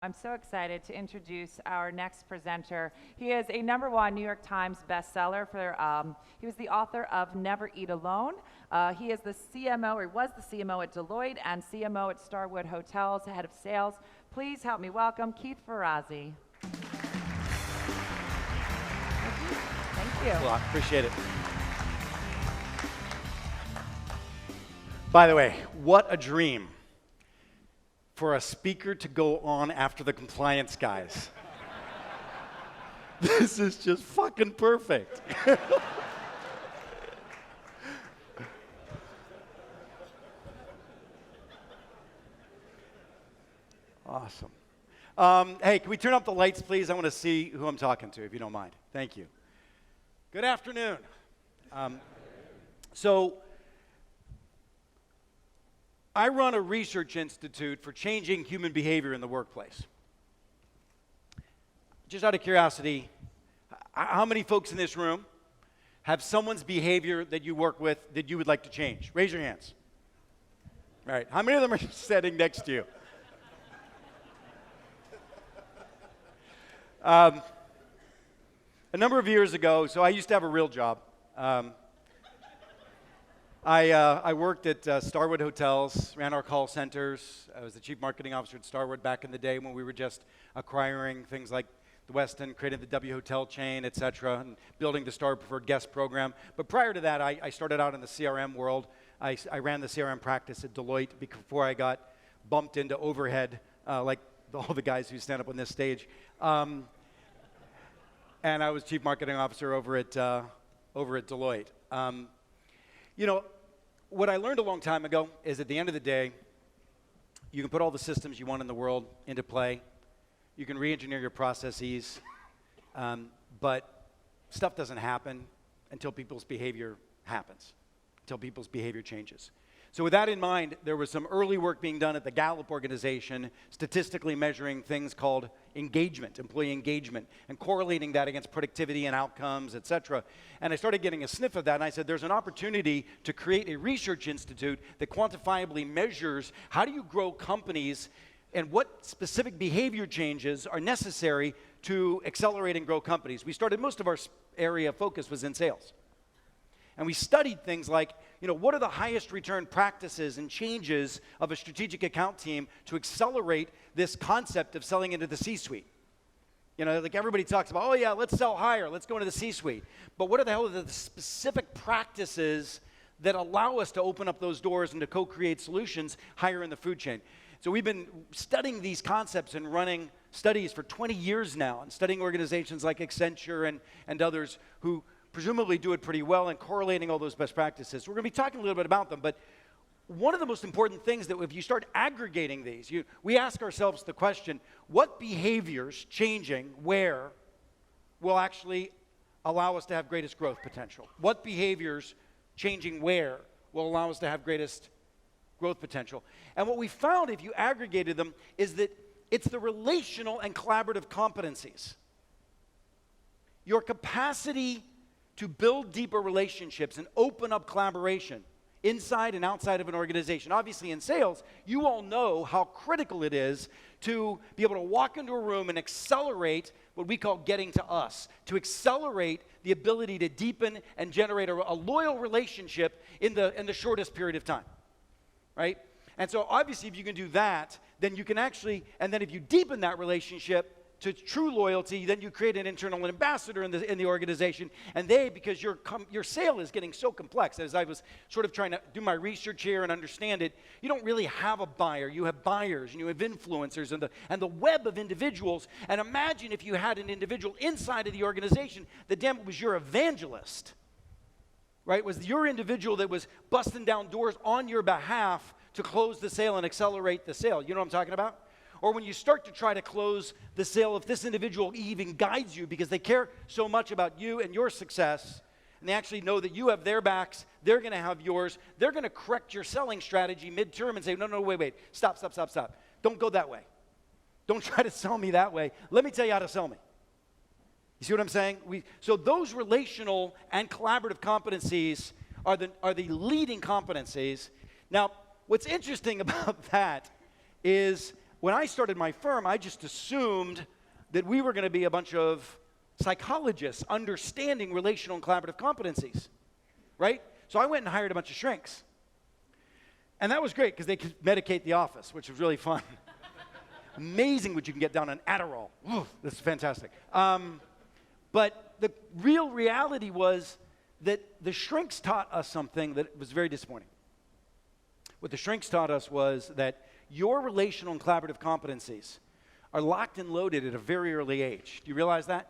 I'm so excited to introduce our next presenter. He is a #1 New York Times bestseller. He was the author of Never Eat Alone. He is the CMO, or he was the CMO at Deloitte and CMO at Starwood Hotels, head of sales. Please help me welcome Keith Ferrazzi. Thank you. Thanks a lot. Appreciate it. By the way, what a dream for a speaker to go on after the compliance guys. This is just fucking perfect. Awesome. Hey, can we turn up the lights, please? I want to see who I'm talking to, if you don't mind. Thank you. Good afternoon. I run a research institute for changing human behavior in the workplace. Just out of curiosity, how many folks in this room have someone's behavior that you work with that you would like to change? Raise your hands. All right, how many of them are sitting next to you? A number of years ago, so I used to have a real job. I worked at Starwood Hotels, ran our call centers. I was the chief marketing officer at Starwood back in the day when we were just acquiring things like the Westin, creating the W Hotel chain, et cetera, and building the Star Preferred Guest program. But prior to that, I started out in the CRM world. I ran the CRM practice at Deloitte before I got bumped into overhead, like all the guys who stand up on this stage. And I was chief marketing officer over at Deloitte. You know, what I learned a long time ago is at the end of the day, you can put all the systems you want in the world into play. You can re-engineer your processes, but stuff doesn't happen until people's behavior happens, until people's behavior changes. So with that in mind, there was some early work being done at the Gallup organization, statistically measuring things called engagement, employee engagement, and correlating that against productivity and outcomes, et cetera. And I started getting a sniff of that, and I said, there's an opportunity to create a research institute that quantifiably measures how do you grow companies and what specific behavior changes are necessary to accelerate and grow companies. We started, most of our area of focus was in sales. And we studied things like, you know, what are the highest return practices and changes of a strategic account team to accelerate this concept of selling into the C-suite? You know, like everybody talks about, oh yeah, let's sell higher, let's go into the C-suite. But what are the hell are the specific practices that allow us to open up those doors and to co-create solutions higher in the food chain? So we've been studying these concepts and running studies for 20 years now and studying organizations like Accenture and others who presumably do it pretty well and correlating all those best practices. We're going to be talking a little bit about them, but one of the most important things that if you start aggregating these, we ask ourselves the question, what behaviors changing where will actually allow us to have greatest growth potential? What behaviors changing where will allow us to have greatest growth potential? And what we found, if you aggregated them, is that it's the relational and collaborative competencies. Your capacity to build deeper relationships and open up collaboration inside and outside of an organization. Obviously in sales, you all know how critical it is to be able to walk into a room and accelerate what we call getting to us, to accelerate the ability to deepen and generate a loyal relationship in the shortest period of time, right? And so obviously if you can do that, then you can actually, and then if you deepen that relationship to true loyalty, then you create an internal ambassador in the organization, and because your sale is getting so complex, as I was sort of trying to do my research here and understand it, you don't really have a buyer, you have buyers, and you have influencers, and the web of individuals, and imagine if you had an individual inside of the organization that damn it was your evangelist, right? It was your individual that was busting down doors on your behalf to close the sale and accelerate the sale. You know what I'm talking about? Or when you start to try to close the sale, if this individual even guides you because they care so much about you and your success, and they actually know that you have their backs, they're going to have yours, they're going to correct your selling strategy midterm and say, no, wait, stop. Don't go that way. Don't try to sell me that way. Let me tell you how to sell me. You see what I'm saying? So those relational and collaborative competencies are the leading competencies. Now, what's interesting about that is when I started my firm, I just assumed that we were going to be a bunch of psychologists understanding relational and collaborative competencies, right? So I went and hired a bunch of shrinks. And that was great because they could medicate the office, which was really fun. Amazing what you can get down on Adderall. Woo, this is fantastic. But the real reality was that the shrinks taught us something that was very disappointing. What the shrinks taught us was that your relational and collaborative competencies are locked and loaded at a very early age. Do you realize that?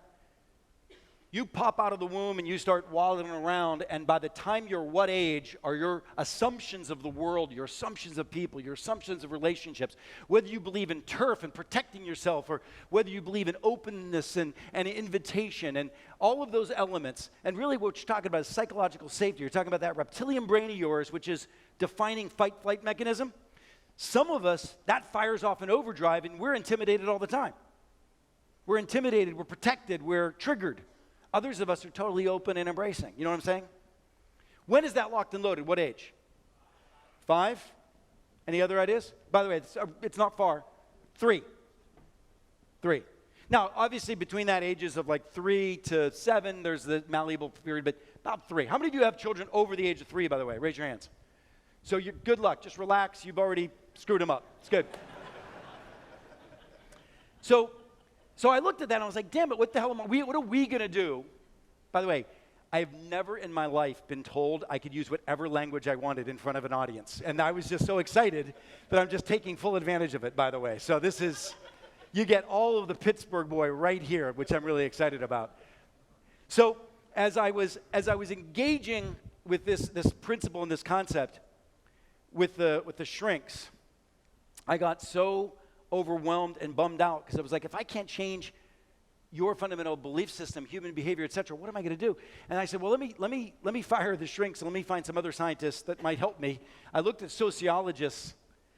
You pop out of the womb and you start wallowing around, and by the time you're what age are your assumptions of the world, your assumptions of people, your assumptions of relationships, whether you believe in turf and protecting yourself, or whether you believe in openness and invitation and all of those elements. And really what you're talking about is psychological safety. You're talking about that reptilian brain of yours, which is defining fight-flight mechanism. Some of us, that fires off in overdrive, and we're intimidated all the time. We're intimidated, we're protected, we're triggered. Others of us are totally open and embracing. You know what I'm saying? When is that locked and loaded? What age? 5? Any other ideas? By the way, it's not far. 3. Now, obviously, between that ages of like 3 to 7, there's the malleable period, but about 3. How many of you have children over the age of 3, by the way? Raise your hands. So good luck. Just relax. You've already screwed them up. It's good. So I looked at that and I was like, damn it, what the hell what are we going to do? By the way, I have never in my life been told I could use whatever language I wanted in front of an audience. And I was just so excited that I'm just taking full advantage of it, by the way. So this is, you get all of the Pittsburgh boy right here, which I'm really excited about. So as I was engaging with this principle and this concept with the shrinks, I got so overwhelmed and bummed out because I was like, if I can't change your fundamental belief system, human behavior, etc., what am I going to do? And I said, well, let me fire the shrinks and let me find some other scientists that might help me. I looked at sociologists.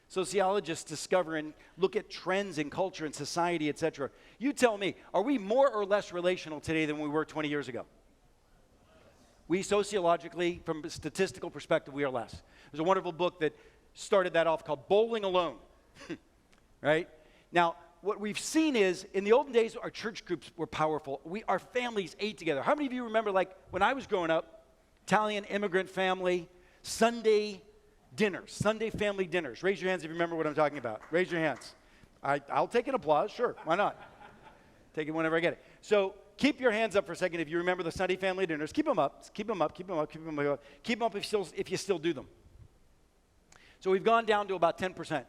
Sociologists discover and look at trends in culture and society, etc. You tell me, are we more or less relational today than we were 20 years ago? We sociologically, from a statistical perspective, we are less. There's a wonderful book that started that off called Bowling Alone. Right? Now, what we've seen is, in the olden days, our church groups were powerful. Our families ate together. How many of you remember, like, when I was growing up, Italian immigrant family, Sunday dinners, Sunday family dinners? Raise your hands if you remember what I'm talking about. Raise your hands. I'll take an applause. Sure, why not? Take it whenever I get it. So keep your hands up for a second if you remember the Sunday family dinners. Keep them up. Keep them up. Keep them up. Keep them up. Keep them up if you still do them. So we've gone down to about 10%.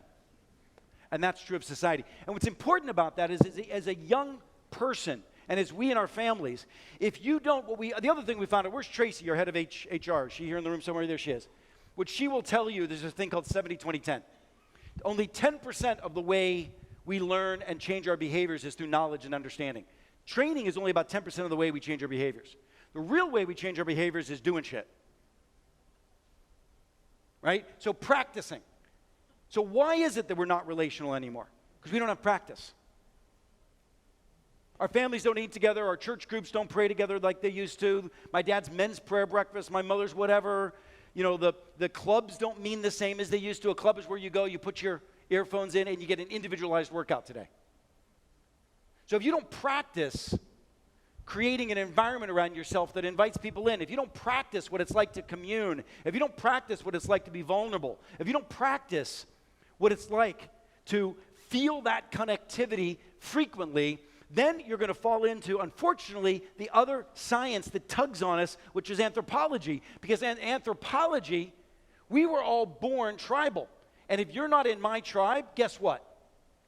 And that's true of society. And what's important about that is as a young person, and as we in our families, if you don't, the other thing we found out, where's Tracy, our head of HR? Is she here in the room somewhere? There she is. What she will tell you, there's a thing called 70-20-10. Only 10% of the way we learn and change our behaviors is through knowledge and understanding. Training is only about 10% of the way we change our behaviors. The real way we change our behaviors is doing shit. Right? So practicing. So why is it that we're not relational anymore? Because we don't have practice. Our families don't eat together. Our church groups don't pray together like they used to. My dad's men's prayer breakfast, my mother's whatever. You know, the clubs don't mean the same as they used to. A club is where you go, you put your earphones in, and you get an individualized workout today. So if you don't practice creating an environment around yourself that invites people in, if you don't practice what it's like to commune, if you don't practice what it's like to be vulnerable, if you don't practice what it's like to feel that connectivity frequently, then you're going to fall into, unfortunately, the other science that tugs on us, which is anthropology. Because in anthropology, we were all born tribal. And if you're not in my tribe, guess what?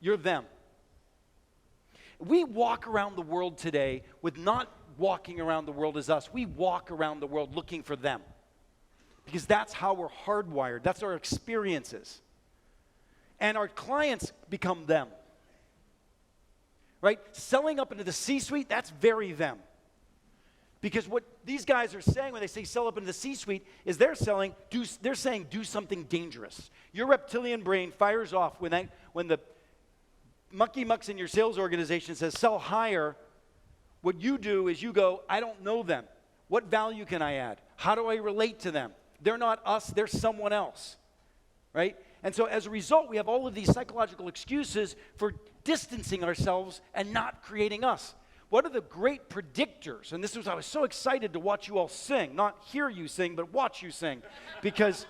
You're them. We walk around the world today with not walking around the world as us. We walk around the world looking for them. Because that's how we're hardwired. That's our experiences. And our clients become them. Right? Selling up into the C-suite, that's very them. Because what these guys are saying when they say sell up into the C-suite is they're saying do something dangerous. Your reptilian brain fires off when the mucky mucks in your sales organization says sell higher. What you do is you go, I don't know them. What value can I add? How do I relate to them? They're not us, they're someone else. Right? And so as a result, we have all of these psychological excuses for distancing ourselves and not creating us. What are the great predictors? And I was so excited to watch you all sing, not hear you sing, but watch you sing. Because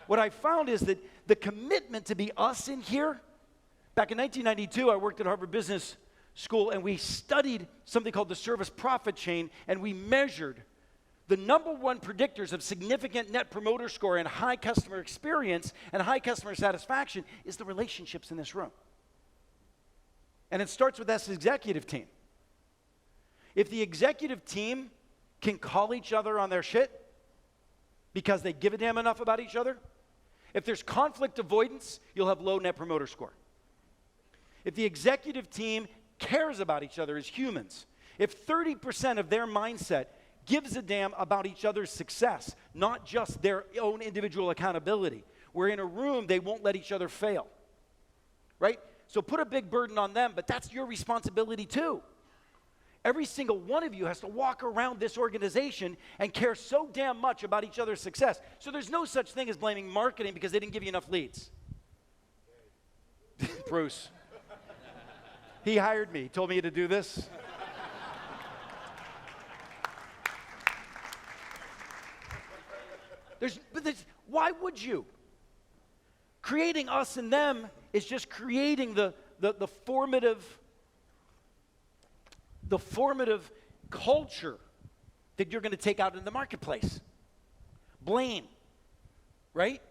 what I found is that the commitment to be us in here, back in 1992, I worked at Harvard Business School, and we studied something called the service profit chain, and we measured the number one predictors of significant net promoter score and high customer experience and high customer satisfaction is the relationships in this room. And it starts with this executive team. If the executive team can call each other on their shit because they give a damn enough about each other, if there's conflict avoidance, you'll have low net promoter score. If the executive team cares about each other as humans, if 30% of their mindset gives a damn about each other's success, not just their own individual accountability, where in a room they won't let each other fail, right? So put a big burden on them, but that's your responsibility too. Every single one of you has to walk around this organization and care so damn much about each other's success. So there's no such thing as blaming marketing because they didn't give you enough leads. Bruce. He hired me. He told me to do this. Why would you? Creating us and them is just creating the formative culture that you're going to take out in the marketplace. Blame, right?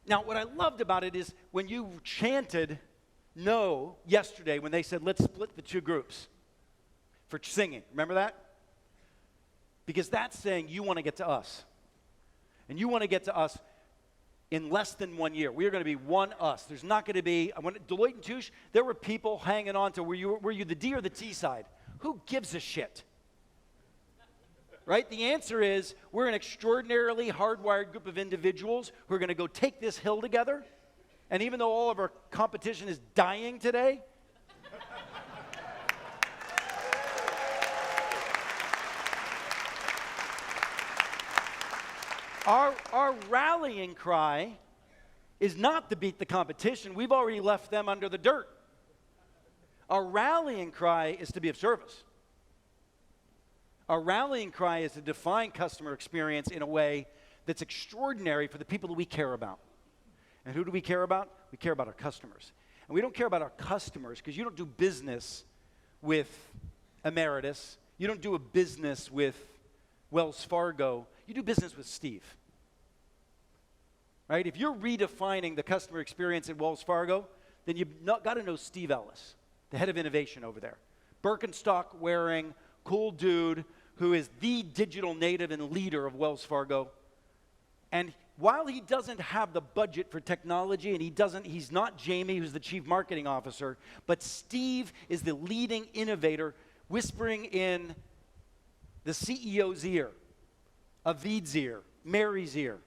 Now, what I loved about it is when you chanted no yesterday, when they said, let's split the two groups for singing. Remember that? Because that's saying you want to get to us. And you want to get to us in less than 1 year. We are going to be one us. There's not going to be, Deloitte and Touche, there were people hanging on to, were you the D or the T side? Who gives a shit? Right? The answer is we're an extraordinarily hardwired group of individuals who are going to go take this hill together. And even though all of our competition is dying today, our rallying cry is not to beat the competition. We've already left them under the dirt. Our rallying cry is to be of service. Our rallying cry is to define customer experience in a way that's extraordinary for the people that we care about. And who do we care about? We care about our customers. And we don't care about our customers because you don't do business with Emeritus. You don't do a business with Wells Fargo. You do business with Steve. Right? If you're redefining the customer experience at Wells Fargo, then you've got to know Steve Ellis, the head of innovation over there. Birkenstock wearing, cool dude who is the digital native and leader of Wells Fargo. And while he doesn't have the budget for technology, and he's not Jamie, who's the chief marketing officer, but Steve is the leading innovator, whispering in the CEO's ear, Avid's ear, Mary's ear,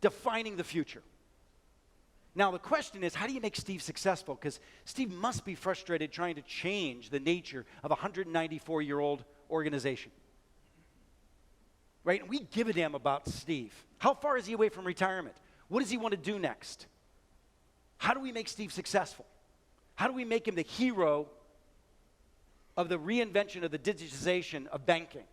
defining the future. Now, the question is, how do you make Steve successful? Because Steve must be frustrated trying to change the nature of a 194-year-old organization. Right? And we give a damn about Steve. How far is he away from retirement? What does he want to do next? How do we make Steve successful? How do we make him the hero of the reinvention of the digitization of banking?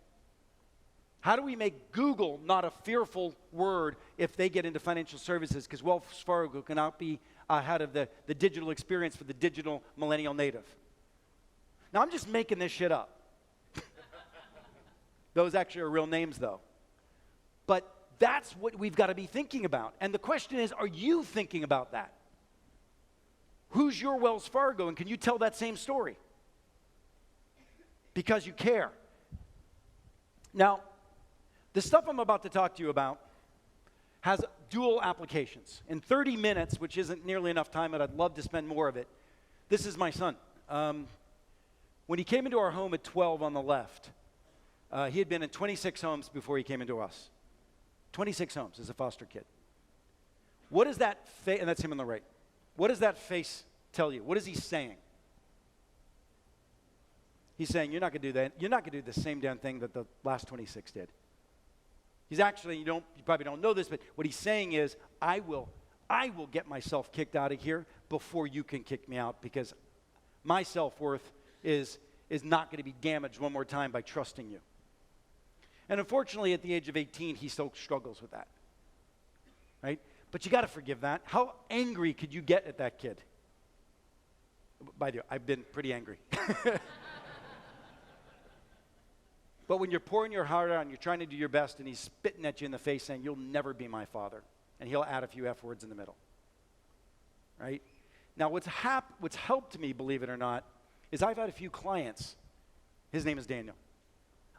How do we make Google not a fearful word if they get into financial services? Because Wells Fargo cannot be ahead of the digital experience for the digital millennial native. Now, I'm just making this shit up. Those actually are real names, though. But that's what we've got to be thinking about. And the question is, are you thinking about that? Who's your Wells Fargo, and can you tell that same story? Because you care. Now, the stuff I'm about to talk to you about has dual applications. In 30 minutes, which isn't nearly enough time, but I'd love to spend more of it, this is my son. When he came into our home at 12 on the left, he had been in 26 homes before he came into us. 26 homes as a foster kid. What does that face, and that's him on the right. What does that face tell you? What is he saying? He's saying, you're not going to do that. You're not going to do the same damn thing that the last 26 did. He's actually, you probably don't know this, but what he's saying is, I will I will get myself kicked out of here before you can kick me out, because my self-worth is not going to be damaged one more time by trusting you. And unfortunately, at the age of 18, he still struggles with that, right? But you got to forgive that. How angry could you get at that kid? By the way, I've been pretty angry. But when you're pouring your heart out and you're trying to do your best and he's spitting at you in the face saying, you'll never be my father, and he'll add a few F words in the middle, right? Now, what's helped me, believe it or not, is I've had a few clients. His name is Daniel.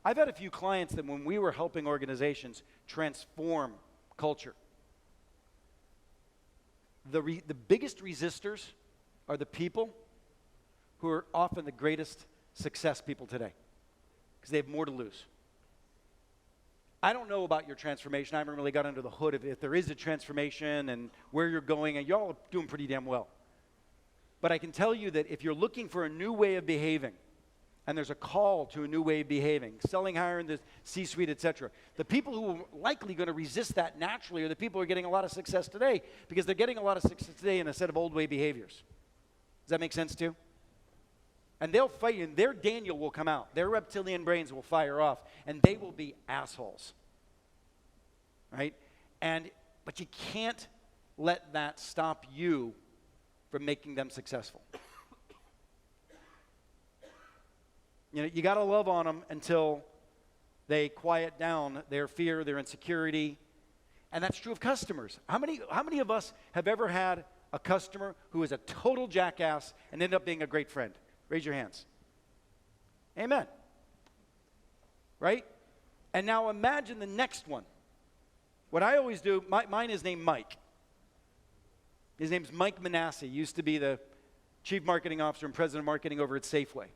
I've had a few clients that when we were helping organizations transform culture, the biggest resistors are the people who are often the greatest success people today, because they have more to lose. I don't know about your transformation. I haven't really got under the hood of if there is a transformation and where you're going, and y'all are doing pretty damn well. But I can tell you that if you're looking for a new way of behaving, and there's a call to a new way of behaving, selling higher in the C-suite, et cetera, the people who are likely going to resist that naturally are the people who are getting a lot of success today, because they're getting a lot of success today in a set of old way behaviors. Does that make sense to you? And they'll fight you, and their Daniel will come out. Their reptilian brains will fire off, and they will be assholes, right? But you can't let that stop you from making them successful. You know, you got to love on them until they quiet down their fear, their insecurity, and that's true of customers. How many of us have ever had a customer who is a total jackass and ended up being a great friend? Raise your hands. Amen. Right? And now imagine the next one. What I always do, mine is named Mike. His name's Mike Manasseh. He used to be the chief marketing officer and president of marketing over at Safeway.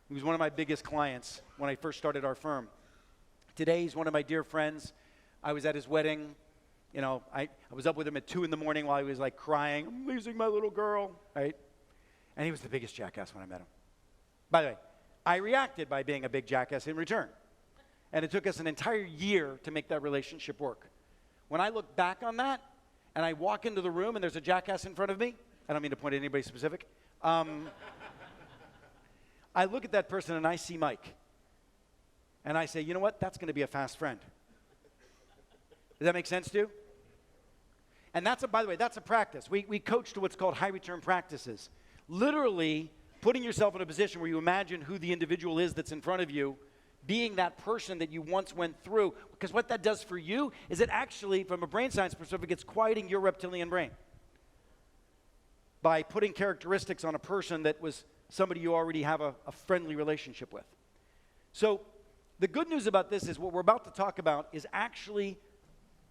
He was one of my biggest clients when I first started our firm. Today, he's one of my dear friends. I was at his wedding. You know, I was up with him at 2 in the morning while he was like crying, I'm losing my little girl, right? And he was the biggest jackass when I met him. By the way, I reacted by being a big jackass in return. And it took us an entire year to make that relationship work. When I look back on that, and I walk into the room and there's a jackass in front of me, I don't mean to point at anybody specific, I look at that person and I see Mike. And I say, you know what? That's going to be a fast friend. Does that make sense to you? And by the way, that's a practice. We coach to what's called high return practices. Literally putting yourself in a position where you imagine who the individual is that's in front of you, being that person that you once went through. Because what that does for you is it actually, from a brain science perspective, it's quieting your reptilian brain by putting characteristics on a person that was somebody you already have a friendly relationship with. So the good news about this is what we're about to talk about is actually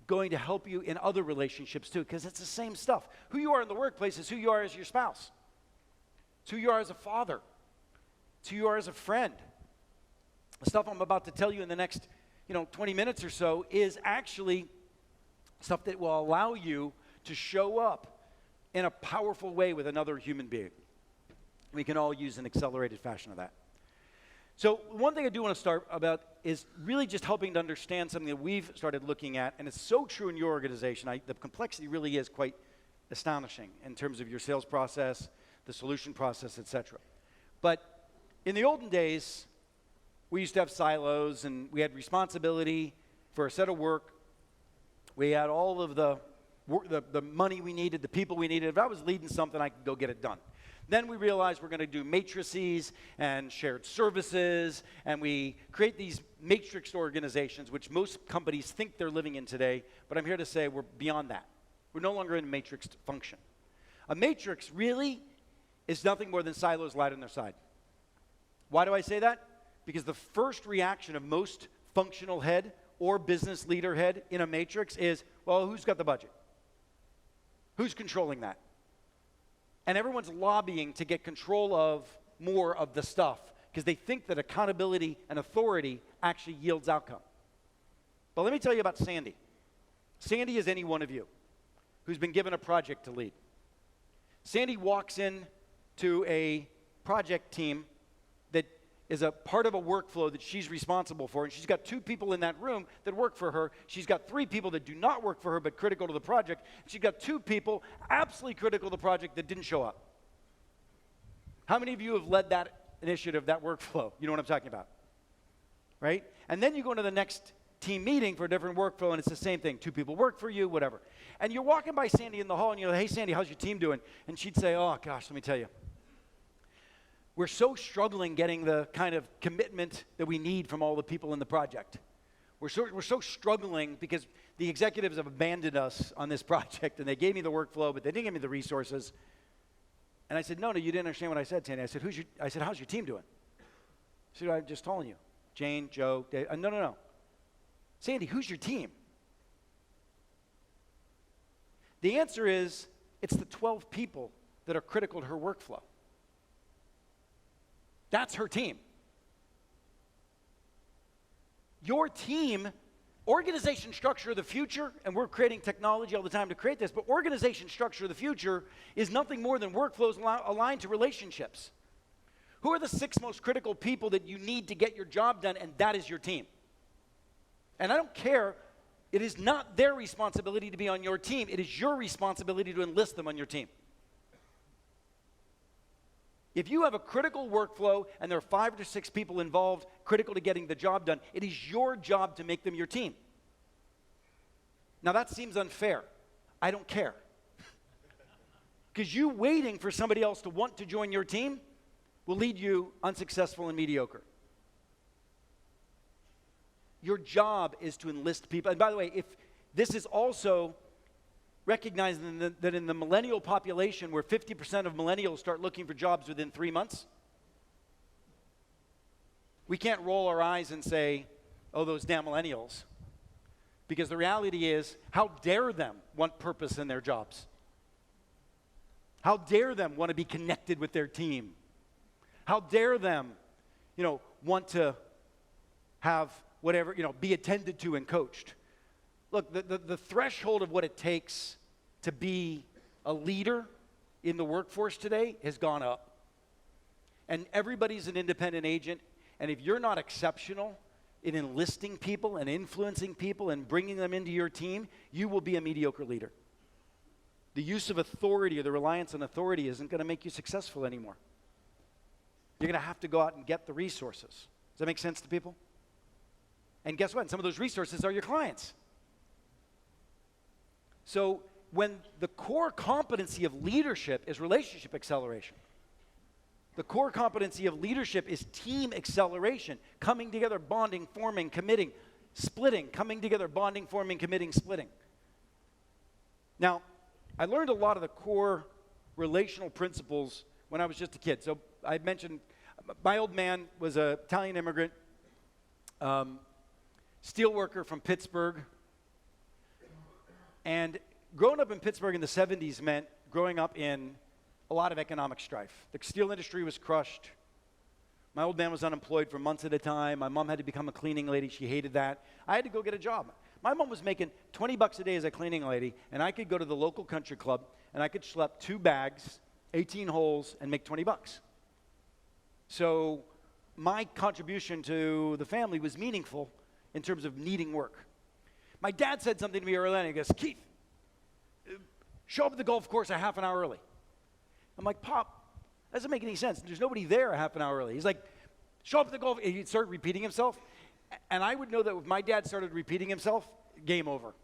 going to help you in other relationships too, because it's the same stuff. Who you are in the workplace is who you are as your spouse. It's who you are as a father. It's who you are as a friend. The stuff I'm about to tell you in the next 20 minutes or so is actually stuff that will allow you to show up in a powerful way with another human being. We can all use an accelerated fashion of that. So one thing I do want to start about is really just helping to understand something that we've started looking at, and it's so true in your organization. The complexity really is quite astonishing in terms of your sales process, the solution process, etc. But in the olden days, we used to have silos, and we had responsibility for a set of work. We had all of the money we needed, the people we needed. If I was leading something, I could go get it done. Then we realized we're going to do matrices and shared services, and we create these matrixed organizations, which most companies think they're living in today, but I'm here to say we're beyond that. We're no longer in a matrixed function. A matrix really is nothing more than silos light on their side. Why do I say that? Because the first reaction of most functional head or business leader head in a matrix is, well, who's got the budget? Who's controlling that? And everyone's lobbying to get control of more of the stuff because they think that accountability and authority actually yields outcome. But let me tell you about Sandy. Sandy is any one of you who's been given a project to lead. Sandy walks in to a project team that is a part of a workflow that she's responsible for, and she's got 2 people in that room that work for her. She's got 3 people that do not work for her but critical to the project. She's got 2 people absolutely critical to the project that didn't show up. How many of you have led that initiative, that workflow? You know what I'm talking about, right? And then you go into the next team meeting for a different workflow, and it's the same thing. 2 people work for you, whatever. And you're walking by Sandy in the hall, and you're like, hey, Sandy, how's your team doing? And she'd say, oh, gosh, let me tell you. We're so struggling getting the kind of commitment that we need from all the people in the project. We're so struggling because the executives have abandoned us on this project, and they gave me the workflow, but they didn't give me the resources. And I said, no, you didn't understand what I said, Sandy. I said, how's your team doing? She said, I'm just telling you. Jane, Joe, Dave. No. Sandy, who's your team? The answer is, it's the 12 people that are critical to her workflow. That's her team. Your team, organization structure of the future, and we're creating technology all the time to create this, but organization structure of the future is nothing more than workflows aligned to relationships. Who are the 6 most critical people that you need to get your job done, and that is your team. And I don't care, it is not their responsibility to be on your team, it is your responsibility to enlist them on your team. If you have a critical workflow and there are 5 or 6 people involved critical to getting the job done, it is your job to make them your team. Now that seems unfair. I don't care. Because you waiting for somebody else to want to join your team will lead you unsuccessful and mediocre. Your job is to enlist people. And by the way, if this is also recognizing that in the millennial population where 50% of millennials start looking for jobs within 3 months, we can't roll our eyes and say, oh, those damn millennials. Because the reality is, how dare them want purpose in their jobs? How dare them want to be connected with their team? How dare them, want to have whatever, be attended to and coached? Look, the threshold of what it takes to be a leader in the workforce today has gone up. And everybody's an independent agent, and if you're not exceptional in enlisting people and influencing people and bringing them into your team, you will be a mediocre leader. The use of authority or the reliance on authority isn't going to make you successful anymore. You're going to have to go out and get the resources. Does that make sense to people? And guess what? And some of those resources are your clients. So when the core competency of leadership is relationship acceleration, the core competency of leadership is team acceleration, coming together, bonding, forming, committing, splitting, coming together, bonding, forming, committing, splitting. Now, I learned a lot of the core relational principles when I was just a kid. So I mentioned my old man was an Italian immigrant, steel worker from Pittsburgh. And growing up in Pittsburgh in the 70s meant growing up in a lot of economic strife. The steel industry was crushed. My old man was unemployed for months at a time. My mom had to become a cleaning lady. She hated that. I had to go get a job. My mom was making $20 a day as a cleaning lady, and I could go to the local country club, and I could schlep 2 bags, 18 holes, and make $20. So my contribution to the family was meaningful in terms of needing work. My dad said something to me earlier, and he goes, Keith, show up at the golf course a half an hour early. I'm like, Pop, that doesn't make any sense. There's nobody there a half an hour early. He's like, show up at the golf. And he'd start repeating himself. And I would know that if my dad started repeating himself, game over.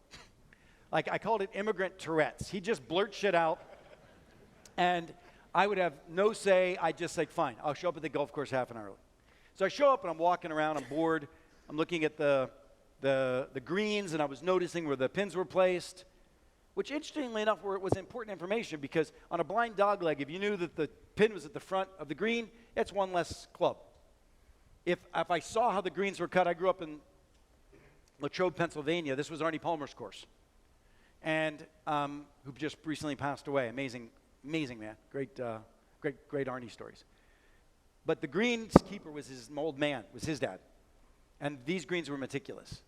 Like, I called it immigrant Tourette's. He'd just blurt shit out, and I would have no say. I'd just say, fine, I'll show up at the golf course half an hour early. So I show up, and I'm walking around. I'm bored. I'm looking at the greens, and I was noticing where the pins were placed, which interestingly enough was important information, because on a blind dog leg, if you knew that the pin was at the front of the green, it's one less club. If I saw how the greens were cut, I grew up in Latrobe, Pennsylvania. This was Arnie Palmer's course, and who just recently passed away. Amazing man. Great Arnie stories. But the greenskeeper was his old man, was his dad, and these greens were meticulous.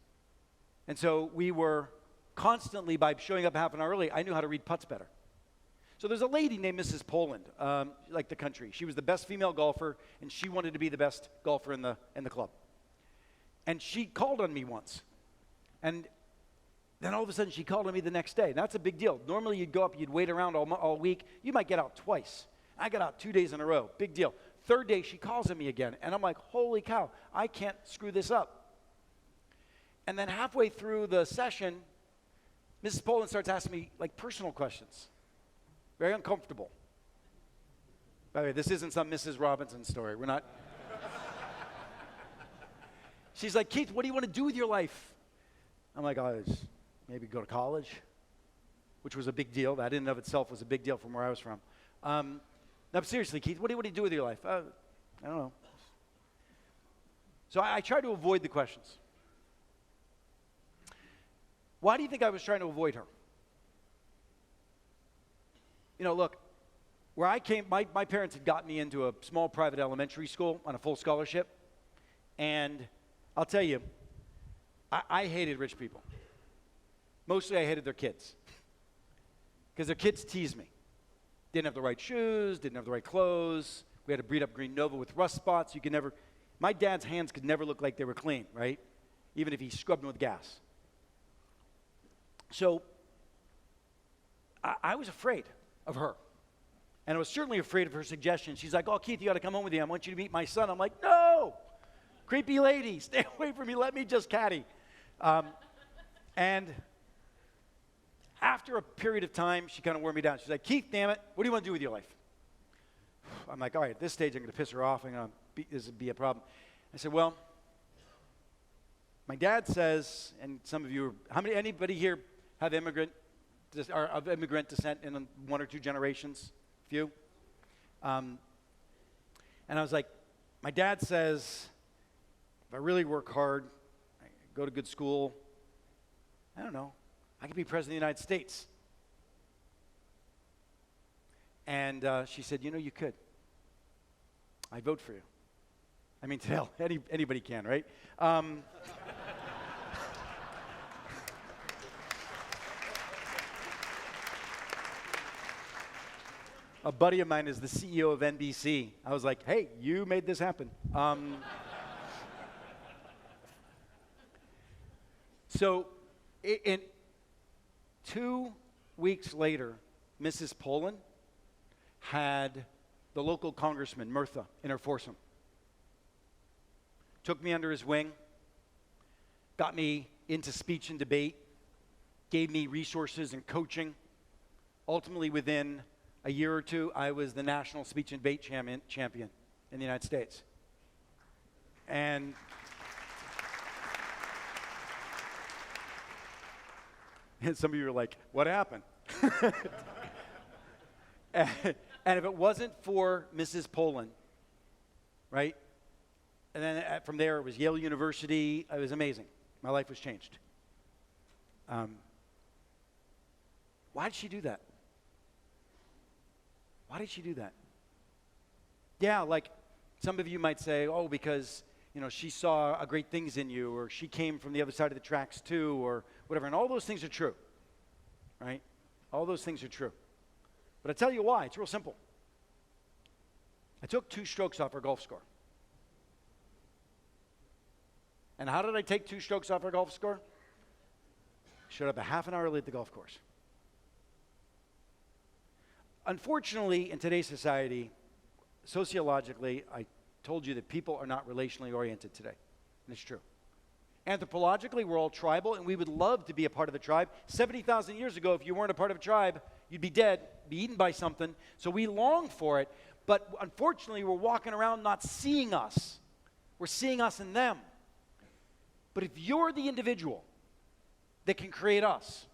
And so we were constantly, by showing up half an hour early, I knew how to read putts better. So there's a lady named Mrs. Poland, like the country. She was the best female golfer, and she wanted to be the best golfer in the club. And she called on me once. And then all of a sudden, she called on me the next day. That's a big deal. Normally, you'd go up, you'd wait around all week. You might get out twice. I got out 2 days in a row. Big deal. Third day, she calls on me again. And I'm like, holy cow, I can't screw this up. And then halfway through the session, Mrs. Poland starts asking me, like, personal questions. Very uncomfortable. By the way, this isn't some Mrs. Robinson story. We're not. She's like, Keith, what do you want to do with your life? I'm like, maybe go to college, which was a big deal. That in and of itself was a big deal from where I was from. No, seriously, Keith, what do you do with your life? I don't know. So I try to avoid the questions. Why do you think I was trying to avoid her? You know, look, where I came, my parents had got me into a small private elementary school on a full scholarship. And I'll tell you, I hated rich people. Mostly I hated their kids. Because their kids teased me. Didn't have the right shoes, didn't have the right clothes. We had a beat up Green Nova with rust spots. My dad's hands could never look like they were clean, right? Even if he scrubbed them with gas. So I was afraid of her. And I was certainly afraid of her suggestion. She's like, oh, Keith, you got to come home with me. I want you to meet my son. I'm like, no, creepy lady, stay away from me. Let me just caddy. And after a period of time, she kind of wore me down. She's like, Keith, damn it, what do you want to do with your life? I'm like, all right, at this stage, I'm going to piss her off. This would be a problem. I said, well, my dad says, and some of you, anybody here have are of immigrant descent in 1 or 2 generations? Few? And I was like, my dad says, if I really work hard, I go to good school, I don't know, I could be president of the United States. And she said, you know, you could. I vote for you. I mean, hell, anybody can, right? A buddy of mine is the CEO of NBC. I was like, hey, you made this happen. So in 2 weeks later, Mrs. Poland had the local congressman, Murtha, in her foursome. Took me under his wing, got me into speech and debate, gave me resources and coaching. Ultimately, within a year or two, I was the national speech and debate champion in the United States. And some of you are like, what happened? And if it wasn't for Mrs. Poland, right? And then from there, it was Yale University. It was amazing. My life was changed. Why did she do that? Why did she do that? Yeah, like some of you might say, oh, because, you know, she saw great things in you, or she came from the other side of the tracks too, or whatever. And all those things are true, right? All those things are true. But I tell you why. It's real simple. I took 2 strokes off her golf score. And how did I take 2 strokes off her golf score? Showed up a half an hour late at the golf course. Unfortunately, in today's society, sociologically, I told you that people are not relationally oriented today. And it's true. Anthropologically, we're all tribal, and we would love to be a part of the tribe. 70,000 years ago, if you weren't a part of a tribe, you'd be dead, be eaten by something. So we long for it, but unfortunately, we're walking around not seeing us. We're seeing us in them. But if you're the individual that can create us,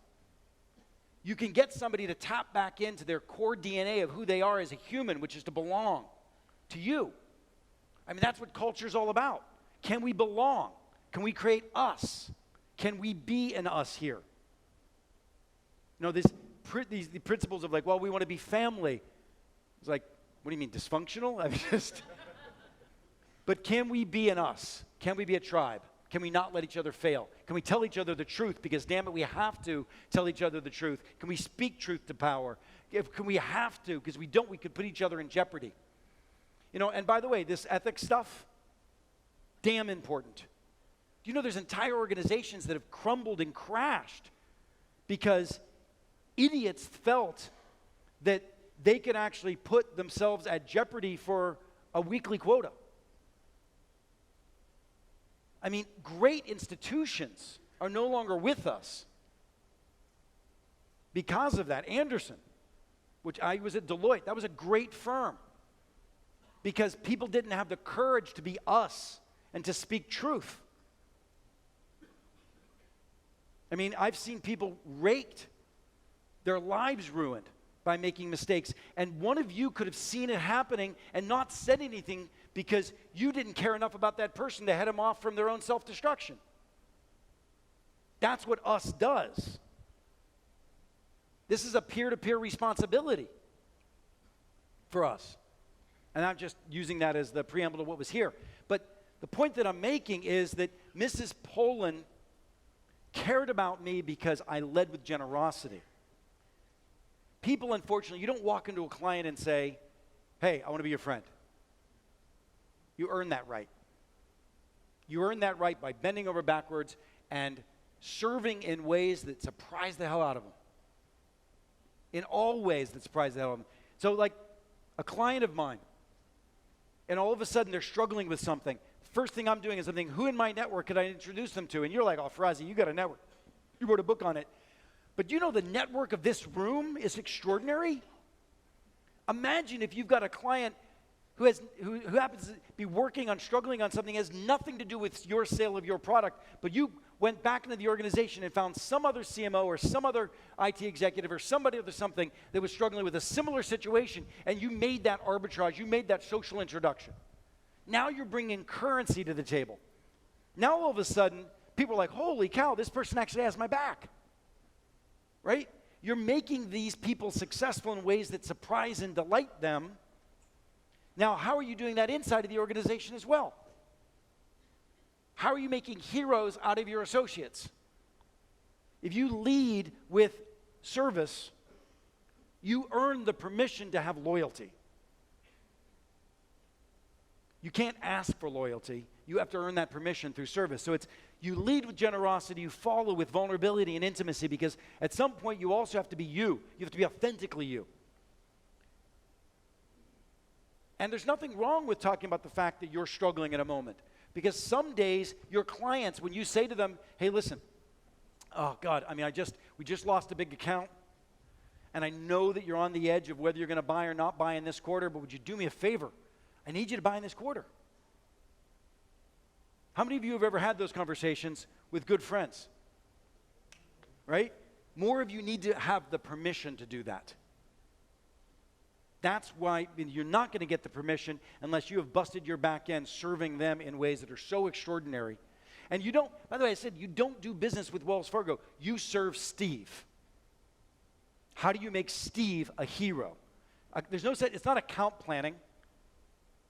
you can get somebody to tap back into their core DNA of who they are as a human, which is to belong to you. I mean, that's what culture's all about. Can we belong? Can we create us? Can we be an us here? You know, the principles of like, well, we want to be family. It's like, what do you mean, dysfunctional? I mean, but can we be an us? Can we be a tribe? Can we not let each other fail? Can we tell each other the truth? Because damn it, we have to tell each other the truth. Can we speak truth to power? Can we have to? Because we don't, we could put each other in jeopardy. You know, and by the way, this ethics stuff, damn important. Do you know there's entire organizations that have crumbled and crashed because idiots felt that they could actually put themselves at jeopardy for a weekly quota? I mean, great institutions are no longer with us because of that. Anderson, which I was at Deloitte, that was a great firm because people didn't have the courage to be us and to speak truth. I mean, I've seen people raked, their lives ruined by making mistakes. And one of you could have seen it happening and not said anything because you didn't care enough about that person to head them off from their own self-destruction. That's what us does. This is a peer-to-peer responsibility for us. And I'm just using that as the preamble to what was here. But the point that I'm making is that Mrs. Poland cared about me because I led with generosity. People, unfortunately, you don't walk into a client and say, hey, I want to be your friend. You earn that right. You earn that right by bending over backwards and serving in ways that surprise the hell out of them. In all ways that surprise the hell out of them. So like a client of mine, and all of a sudden they're struggling with something. First thing I'm doing is I'm thinking, who in my network could I introduce them to? And you're like, oh, Ferrazzi, you got a network. You wrote a book on it. But you know the network of this room is extraordinary? Imagine if you've got a client who happens to be working on, struggling on something that has nothing to do with your sale of your product, but you went back into the organization and found some other CMO or some other IT executive or somebody or something that was struggling with a similar situation, and you made that arbitrage, you made that social introduction. Now you're bringing currency to the table. Now all of a sudden, people are like, holy cow, this person actually has my back. Right? You're making these people successful in ways that surprise and delight them. Now, how are you doing that inside of the organization as well? How are you making heroes out of your associates? If you lead with service, you earn the permission to have loyalty. You can't ask for loyalty. You have to earn that permission through service. So it's you lead with generosity, you follow with vulnerability and intimacy, because at some point you also have to be you. You have to be authentically you. And there's nothing wrong with talking about the fact that you're struggling in a moment. Because some days, your clients, when you say to them, hey, listen, oh God, I mean, we just lost a big account, and I know that you're on the edge of whether you're going to buy or not buy in this quarter, but would you do me a favor? I need you to buy in this quarter. How many of you have ever had those conversations with good friends? Right? More of you need to have the permission to do that. That's why you're not going to get the permission unless you have busted your back end serving them in ways that are so extraordinary. And you don't, by the way, I said you don't do business with Wells Fargo. You serve Steve. How do you make Steve a hero? There's no set, it's not account planning.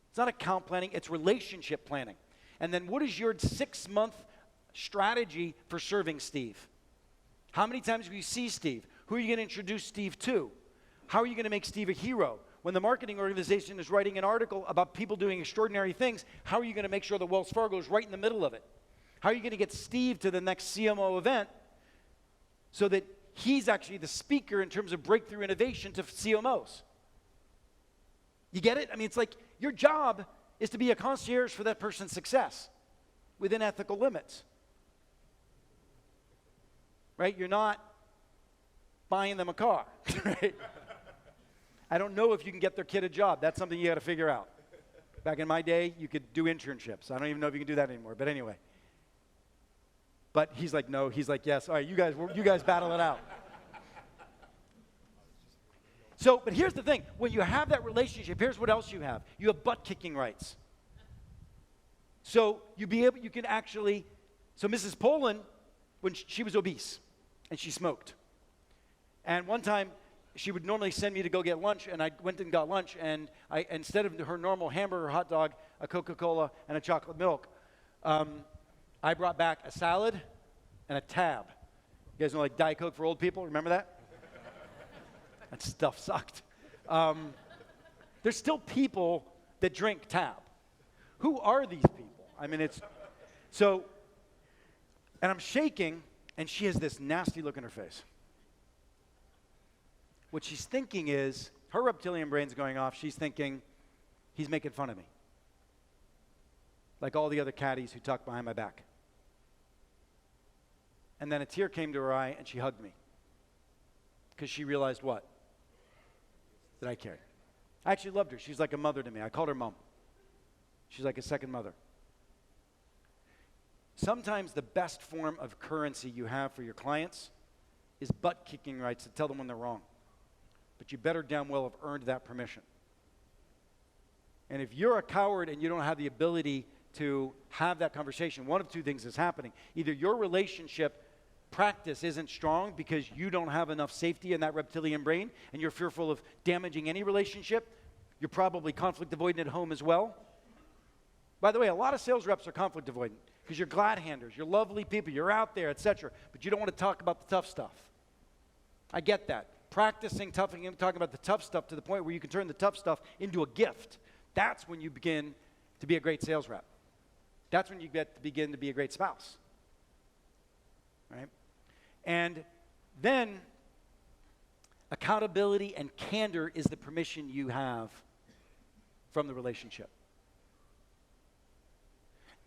It's not account planning, it's relationship planning. And then what is your 6-month strategy for serving Steve? How many times will you see Steve? Who are you going to introduce Steve to? How are you going to make Steve a hero? When the marketing organization is writing an article about people doing extraordinary things, how are you going to make sure that Wells Fargo is right in the middle of it? How are you going to get Steve to the next CMO event so that he's actually the speaker in terms of breakthrough innovation to CMOs? You get it? I mean, it's like your job is to be a concierge for that person's success within ethical limits. Right? You're not buying them a car, right? I don't know if you can get their kid a job. That's something you got to figure out. Back in my day, you could do internships. I don't even know if you can do that anymore, but anyway. But he's like, no. He's like, yes. All right, you guys battle it out. So, but here's the thing. When you have that relationship, here's what else you have. You have butt-kicking rights. So you can actually, so Mrs. Poland, when she was obese, and she smoked. And one time, she would normally send me to go get lunch, and I went and got lunch, and instead of her normal hamburger, hot dog, a Coca-Cola, and a chocolate milk, I brought back a salad and a tab. You guys know, like Diet Coke for old people? Remember that? That stuff sucked. There's still people that drink tab. Who are these people? I mean, it's so, and I'm shaking, and she has this nasty look in her face. What she's thinking is, her reptilian brain's going off. She's thinking, he's making fun of me. Like all the other caddies who talk behind my back. And then a tear came to her eye, and she hugged me. Because she realized what? That I cared. I actually loved her. She's like a mother to me. I called her mom. She's like a second mother. Sometimes the best form of currency you have for your clients is butt-kicking rights to tell them when they're wrong. But you better damn well have earned that permission. And if you're a coward and you don't have the ability to have that conversation, one of two things is happening. Either your relationship practice isn't strong because you don't have enough safety in that reptilian brain and you're fearful of damaging any relationship. You're probably conflict avoidant at home as well. By the way, a lot of sales reps are conflict avoidant because you're glad handers, you're lovely people, you're out there, etc. But you don't want to talk about the tough stuff. I get that. Practicing talking about the tough stuff to the point where you can turn the tough stuff into a gift. That's when you begin to be a great sales rep. That's when you begin to be a great spouse. Right? And then accountability and candor is the permission you have from the relationship.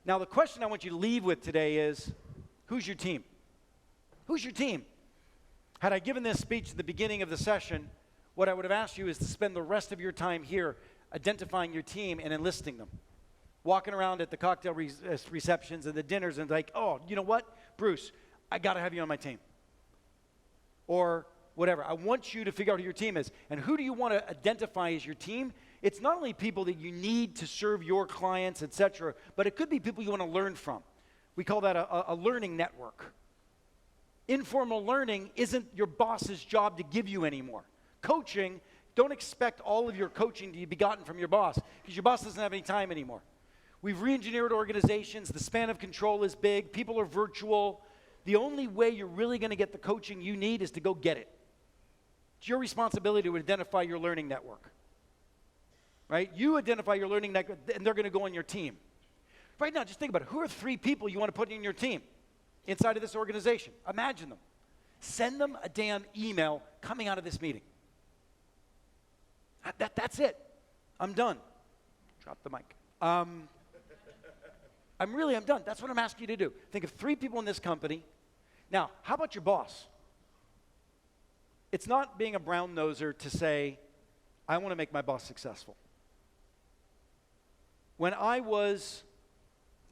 Now, the question I want you to leave with today is, who's your team? Who's your team? Had I given this speech at the beginning of the session, what I would have asked you is to spend the rest of your time here identifying your team and enlisting them. Walking around at the cocktail receptions and the dinners and like, oh, you know what, Bruce, I got to have you on my team. Or whatever. I want you to figure out who your team is. And who do you want to identify as your team? It's not only people that you need to serve your clients, etc., but it could be people you want to learn from. We call that a learning network. Informal learning isn't your boss's job to give you anymore. Coaching, don't expect all of your coaching to be gotten from your boss because your boss doesn't have any time anymore. We've re-engineered organizations. The span of control is big. People are virtual. The only way you're really going to get the coaching you need is to go get it. It's your responsibility to identify your learning network. Right? You identify your learning network, and they're going to go on your team. Right now, just think about it. Who are 3 people you want to put in your team inside of this organization? Imagine them. Send them a damn email coming out of this meeting. That's it. I'm done. Drop the mic. I'm done. That's what I'm asking you to do. Think of 3 people in this company. Now, how about your boss? It's not being a brown noser to say, I want to make my boss successful. When I was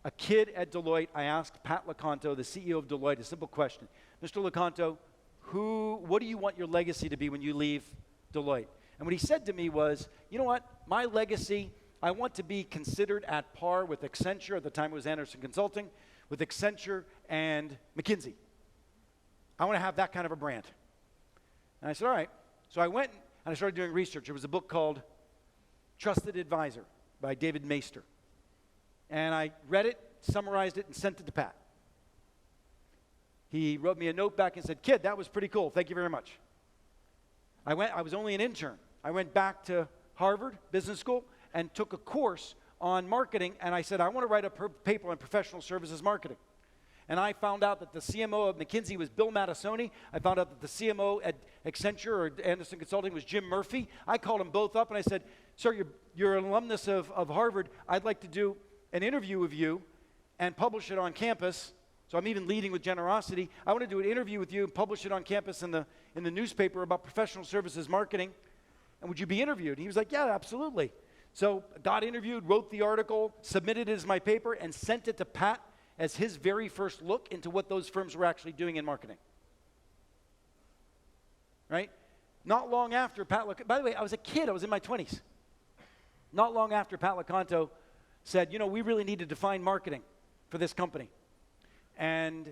a kid at Deloitte, I asked Pat LeConto, the CEO of Deloitte, a simple question. Mr. LeConto, what do you want your legacy to be when you leave Deloitte? And what he said to me was, you know what, my legacy, I want to be considered at par with Accenture, at the time it was Anderson Consulting, with Accenture and McKinsey. I want to have that kind of a brand. And I said, all right. So I went and I started doing research. There was a book called Trusted Advisor by David Maister. And I read it, summarized it, and sent it to Pat. He wrote me a note back and said, kid, that was pretty cool. Thank you very much. I was only an intern. I went back to Harvard Business School and took a course on marketing, and I said, I want to write a paper on professional services marketing. And I found out that the CMO of McKinsey was Bill Mattisoni. I found out that the CMO at Accenture or Anderson Consulting was Jim Murphy. I called them both up and I said, sir, you're an alumnus of Harvard. I'd like to do an interview with you and publish it on campus. So I'm even leading with generosity. I want to do an interview with you and publish it on campus in the newspaper about professional services marketing. And would you be interviewed? And he was like, yeah, absolutely. So got interviewed, wrote the article, submitted it as my paper, and sent it to Pat as his very first look into what those firms were actually doing in marketing. Right? Not long after by the way, I was a kid. I was in my 20s. Not long after Pat LeConto said, you know, we really need to define marketing for this company. And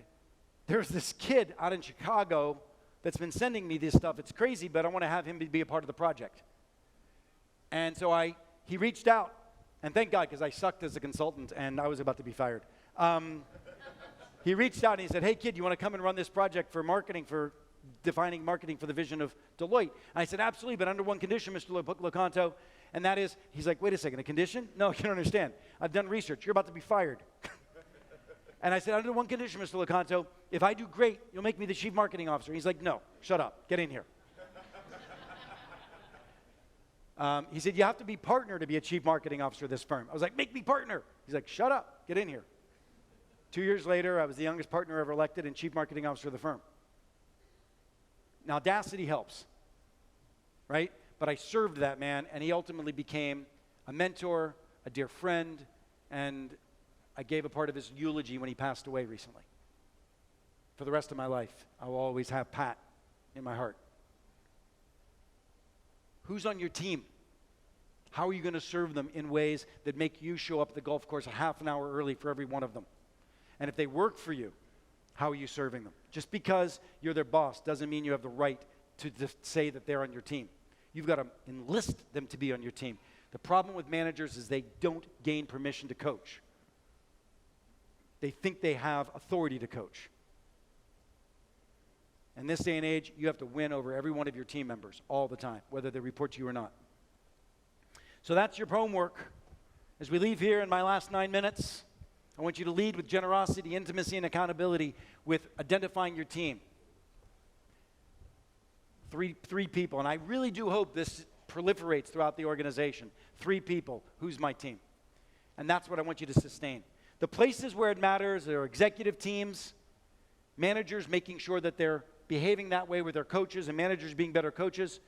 there's this kid out in Chicago that's been sending me this stuff. It's crazy, but I want to have him be a part of the project. And so he reached out, and thank God, because I sucked as a consultant, and I was about to be fired. he reached out and he said, hey, kid, you want to come and run this project for marketing, for defining marketing for the vision of Deloitte? And I said, absolutely, but under one condition, Mr. Locanto, and that is, he's like, wait a second, a condition? No, you don't understand. I've done research. You're about to be fired. And I said, under one condition, Mr. Locanto, if I do great, you'll make me the chief marketing officer. He's like, no, shut up, get in here. He said, you have to be partner to be a chief marketing officer of this firm. I was like, make me partner. He's like, shut up, get in here. 2 years later, I was the youngest partner ever elected and chief marketing officer of the firm. Now, audacity helps, right? But I served that man, and he ultimately became a mentor, a dear friend, and I gave a part of his eulogy when he passed away recently. For the rest of my life, I will always have Pat in my heart. Who's on your team? How are you going to serve them in ways that make you show up at the golf course a half an hour early for every one of them? And if they work for you, how are you serving them? Just because you're their boss doesn't mean you have the right to just say that they're on your team. You've got to enlist them to be on your team. The problem with managers is they don't gain permission to coach. They think they have authority to coach. In this day and age, you have to win over every one of your team members all the time, whether they report to you or not. So that's your homework. As we leave here in my last 9 minutes, I want you to lead with generosity, intimacy, and accountability with identifying your team. Three people, and I really do hope this proliferates throughout the organization. 3 people, who's my team? And that's what I want you to sustain. The places where it matters are executive teams, managers making sure that they're behaving that way with their coaches, and managers being better coaches,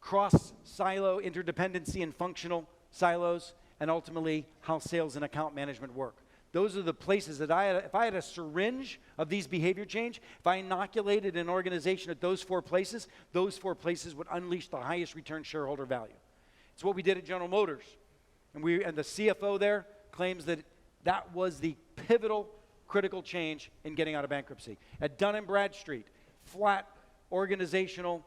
cross-silo interdependency and functional silos, and ultimately how sales and account management work. Those are the places that if I had a syringe of these behavior change, if I inoculated an organization at those 4 places would unleash the highest return shareholder value. It's what we did at General Motors. And the CFO there claims that that was the pivotal, critical change in getting out of bankruptcy. At Dun & Bradstreet, flat organizational,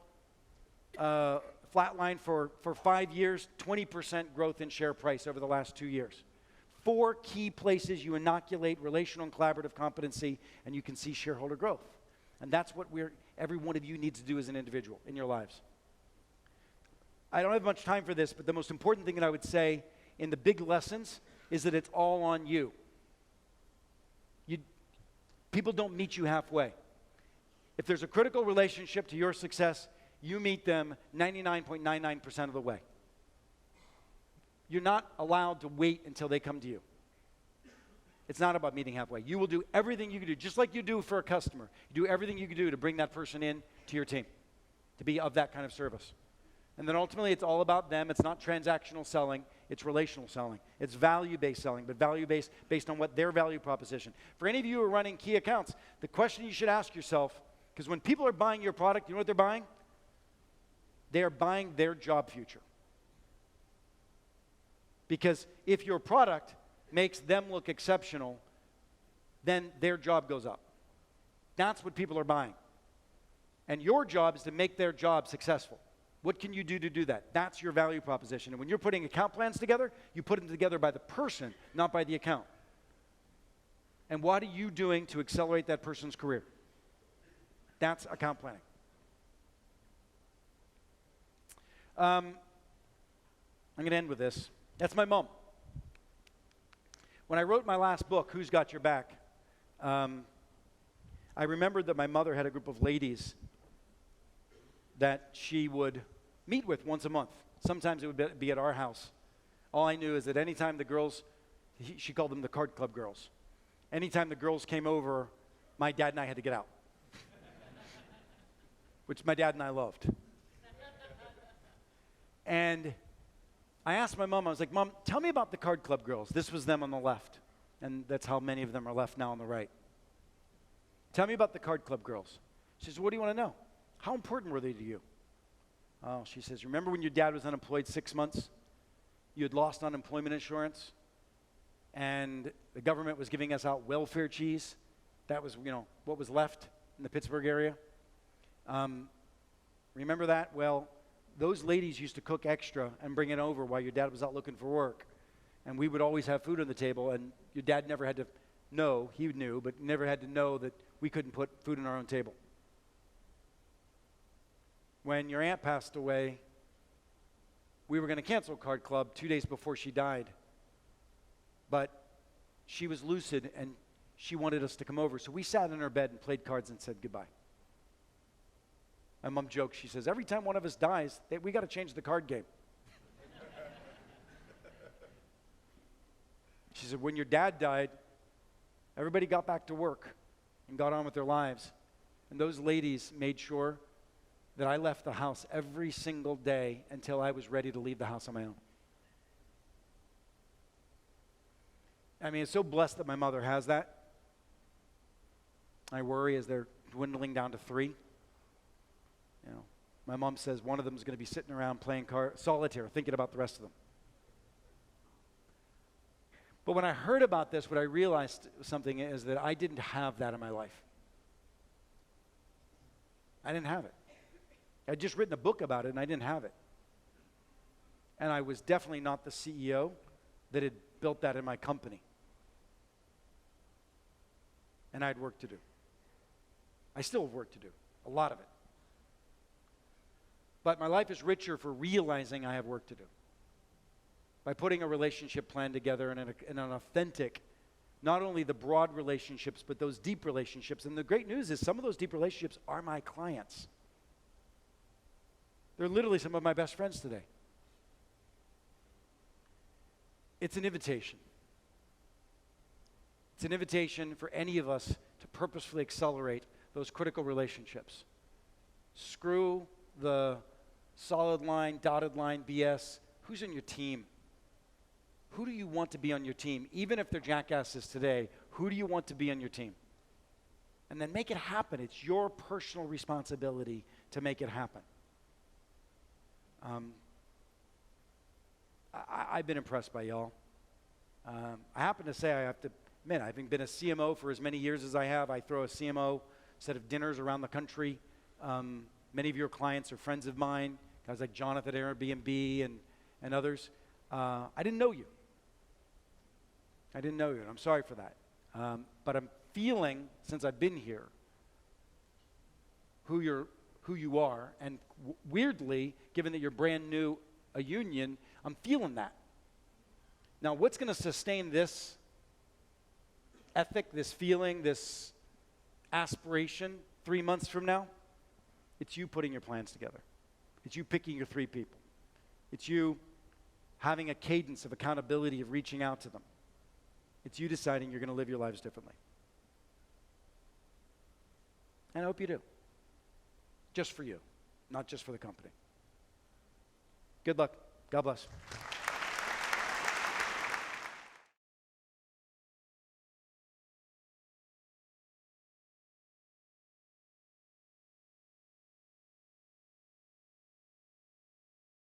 flat line for 5 years, 20% growth in share price over the last 2 years. 4 key places you inoculate relational and collaborative competency, and you can see shareholder growth. And that's what every one of you needs to do as an individual in your lives. I don't have much time for this, but the most important thing that I would say in the big lessons is that it's all on you. People don't meet you halfway. If there's a critical relationship to your success, you meet them 99.99% of the way. You're not allowed to wait until they come to you. It's not about meeting halfway. You will do everything you can do, just like you do for a customer. You do everything you can do to bring that person in to your team, to be of that kind of service. And then ultimately, it's all about them. It's not transactional selling. It's relational selling. It's value-based selling, but value-based based on what their value proposition. For any of you who are running key accounts, the question you should ask yourself, because when people are buying your product, you know what they're buying? They are buying their job future. Because if your product makes them look exceptional, then their job goes up. That's what people are buying. And your job is to make their job successful. What can you do to do that? That's your value proposition. And when you're putting account plans together, you put them together by the person, not by the account. And what are you doing to accelerate that person's career? That's account planning. I'm going to end with this. That's my mom. When I wrote my last book, Who's Got Your Back, I remembered that my mother had a group of ladies that she would meet with once a month. Sometimes it would be at our house. All I knew is that anytime the girls, she called them the card club girls. Anytime the girls came over, my dad and I had to get out, which my dad and I loved. And I asked my mom, I was like, Mom, tell me about the card club girls. This was them on the left, and that's how many of them are left now on the right. Tell me about the card club girls. She says, what do you want to know? How important were they to you? Oh, she says, remember when your dad was unemployed 6 months? You had lost unemployment insurance, and the government was giving us out welfare cheese. That was, what was left in the Pittsburgh area. Remember that? Well, those ladies used to cook extra and bring it over while your dad was out looking for work. And we would always have food on the table, and your dad never had to know, he knew, but never had to know that we couldn't put food on our own table. When your aunt passed away, we were going to cancel Card Club 2 days before she died. But she was lucid and she wanted us to come over. So we sat in her bed and played cards and said goodbye. My mom jokes, she says, every time one of us dies, we got to change the card game. She said, when your dad died, everybody got back to work and got on with their lives. And those ladies made sure that I left the house every single day until I was ready to leave the house on my own. I mean, it's so blessed that my mother has that. I worry as they're dwindling down to 3. You know, my mom says one of them is going to be sitting around playing solitaire, thinking about the rest of them. But when I heard about this, what I realized something is that I didn't have that in my life. I didn't have it. I'd just written a book about it, and I didn't have it. And I was definitely not the CEO that had built that in my company. And I had work to do. I still have work to do, a lot of it. But my life is richer for realizing I have work to do. By putting a relationship plan together and an authentic, not only the broad relationships, but those deep relationships. And the great news is some of those deep relationships are my clients. They're literally some of my best friends today. It's an invitation. It's an invitation for any of us to purposefully accelerate those critical relationships. Screw the solid line, dotted line BS. Who's on your team? Who do you want to be on your team? Even if they're jackasses today, who do you want to be on your team? And then make it happen. It's your personal responsibility to make it happen. I've been impressed by y'all. I happen to say, I have to admit, having been a CMO for as many years as I have, I throw a CMO set of dinners around the country. Many of your clients are friends of mine, guys like Jonathan at Airbnb and others. I didn't know you. I didn't know you, and I'm sorry for that. But I'm feeling, since I've been here, who you are, and weirdly, given that you're brand new, a union, I'm feeling that. Now, what's going to sustain this ethic, this feeling, this aspiration 3 months from now? It's you putting your plans together. It's you picking your 3 people. It's you having a cadence of accountability, of reaching out to them. It's you deciding you're going to live your lives differently. And I hope you do. Just for you, not just for the company. Good luck. God bless.